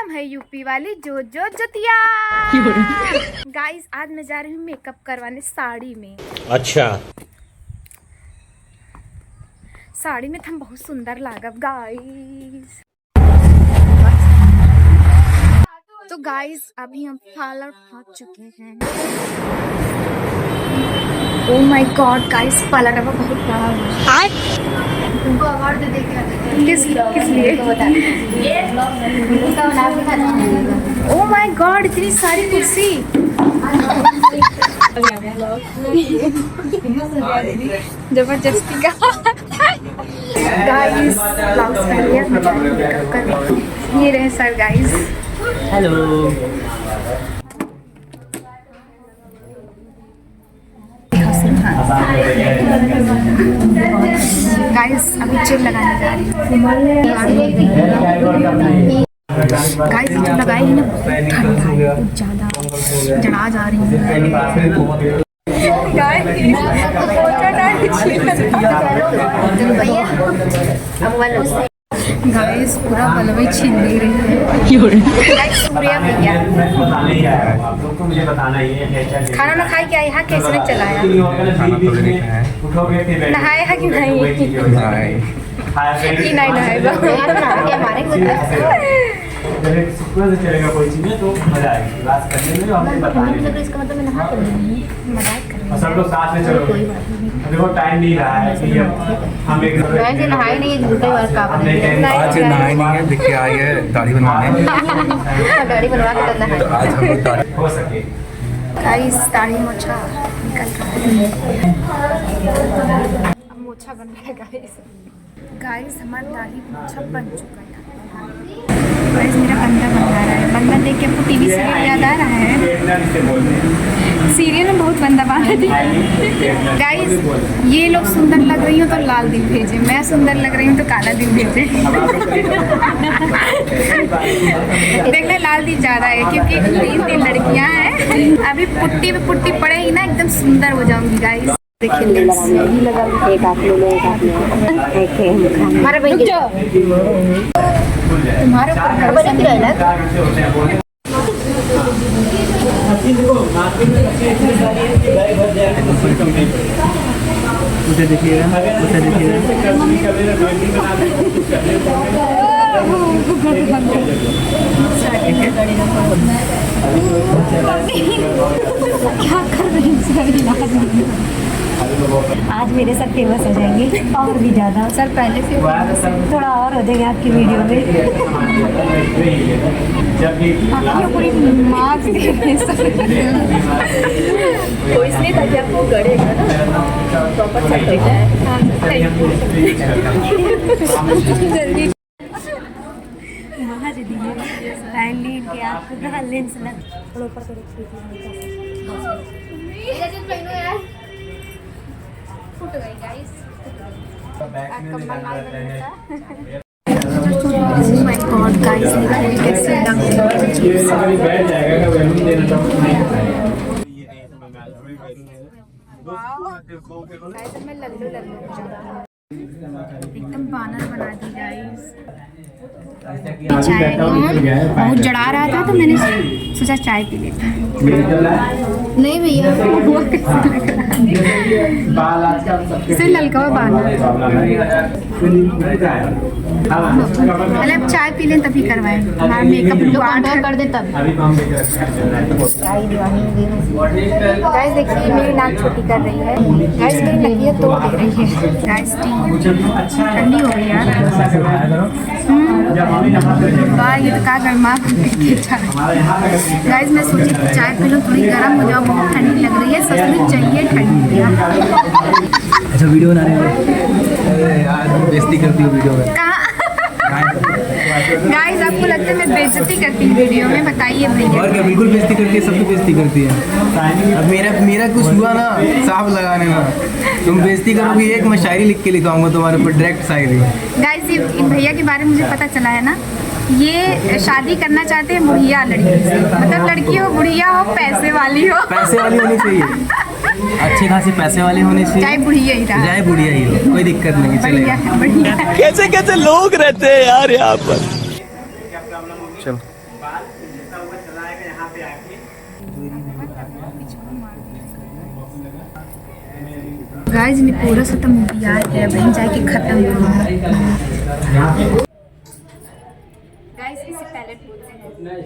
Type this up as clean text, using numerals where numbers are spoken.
नाम है यूपी वाली जो जोतिया। गाइस आज मैं जा रही हूँ मेकअप करवाने साड़ी में। अच्छा, साड़ी में तो हम बहुत सुंदर लागब गाइस। तो गाइस अभी हम पार्लर पहुंच चुके हैं। Oh my God guys, parlour अब बहुत बड़ा है। तुमको अवार्ड दे के किस लिए? ओह माय गॉड, इतनी सारी कुर्सी। जबरदस्ती का गाइस ब्लाउज पहन लिया, मेकअप कर ये रहे सर गाइस। हेलो। गाइस अभी चिल लगाने जा रही हूँ। गाइस जो लगाई है ना बहुत ठंडा है, बहुत ज़्यादा जड़ा जा रही है। गाइस पूरा बलवे छीन ले रही है। सूर्या भैया खाना ना खाए क्या? यहाँ कैसे नहीं चलाया? नहाए है कि नहीं? कि नहीं नहाएगा? से चलेगा कोई चीज़ तो मजा आएगी क्लास करने में। हमने बताया तो इसका मतलब मैं नहा कर रही हूं, मजाक कर रही हूं। सब लोग साथ में चलो, देखो टाइम नहीं रहा है कि हम एक वैसे नहाए नहीं है, झूठे वर्क आप आज नहाए नहीं है, दिख के आई है दाढ़ी बनवाने। दाढ़ी बनवा के करना है तो आज हम लोग दाढ़ी हो सके। गाइस दाढ़ी मोछा निकल रहा है, अब मोछा बन रहा है गाइस। गाइस हमारा दाढ़ी मोछा बन चुका है। गाइस मेरा बंदा बना रहा है। बंदा देख के आपको टीवी सीरियल याद आ रहा है? सीरियल में बहुत बंदा बना है। गाइस ये लोग सुंदर लग रही हो तो लाल दिल भेजे, मैं सुंदर लग रही हूँ तो काला दिल भेजे। देखना लाल दिल ज़्यादा है क्योंकि 3 लड़कियाँ हैं। अभी पुट्टी पे पुट्टी पड़ेगी ना, एकदम सुंदर हो जाऊंगी गाइस। देखिए हमारे भाई तुम्हारे उसे देखिएगा, उसे देखिएगा। क्या कर रही हूँ? आज मेरे सब फेमस हो जाएंगे और भी ज़्यादा। सर पहले से थोड़ा और हो जाएंगे आपकी वीडियो में। आपको पूरी मार्क्स दे रहे हैं सर। तो इसलिए ताकि आपको गड़ेगा ना, प्रॉपर सेट हो जाए। जल्दी वहाँ से दीजिए फाइनली कि आपको लेंस लग थोड़ा ऊपर करो। फुट गई गाइस। माय गॉड गाइस देखिए कैसे लग मैं लल्लू एकदम बानर बना दी गाइस। चाय बहुत जड़ा रहा था तो मैंने सोचा चाय पी लेता। नहीं भैया वो कैसे लग रहा है? इसे ललका हुआ बानर। अब चाय पी लें तभी करवाएं। हमारा मेकअप कर दे तब। गाइस देखिए मेरी नाक छोटी कर रही है। गाइस मेरी लकीर तोड़ दे रही है। गाइस ठंडी हो गई यार। वाह ये तो का गर्मा। गाइस मैं सोची थी चाय पी लूँ थोड़ी गर्म हो जाओ, बहुत ठंडी लग रही है। सच में चाहिए ठंडी। अच्छा वीडियो बना रहे हो यार, बेइज्जती करती हो वीडियो में। गाइस आपको लगता है मैं बेइज्जती करती हूँ वीडियो में? बताइए भैया। और क्या, बिल्कुल बेइज्जती करती है, सबकी बेइज्जती करती है। अब मेरा कुछ हुआ ना साफ लगाने में, तुम बेइज्जती करोगी। एक मैं शायरी लिख के लिखाऊंगा तुम्हारे ऊपर, डायरेक्ट शायरी। गाइस इन भैया के बारे में मुझे पता चला है ना, ये शादी करना चाहते हैं बुढ़िया लड़की से। मतलब लड़की हो बुढ़िया हो, पैसे वाली हो। पैसे वाली होनी चाहिए, अच्छे खासे पैसे वाले होने चाहिए, चाहे बुढ़िया ही रहा, चाहे बुढ़िया ही हो, कोई दिक्कत नहीं, चलेगा। बढ़िया। कैसे कैसे लोग रहते हैं यार यहाँ पर। चलो बाल जितना हुआ चला आएगा यहाँ पे आके गाइस ने पूरा सा तो मूवी याद है बहन जाके खत्म गाइस इसे पैलेट बोलते हैं।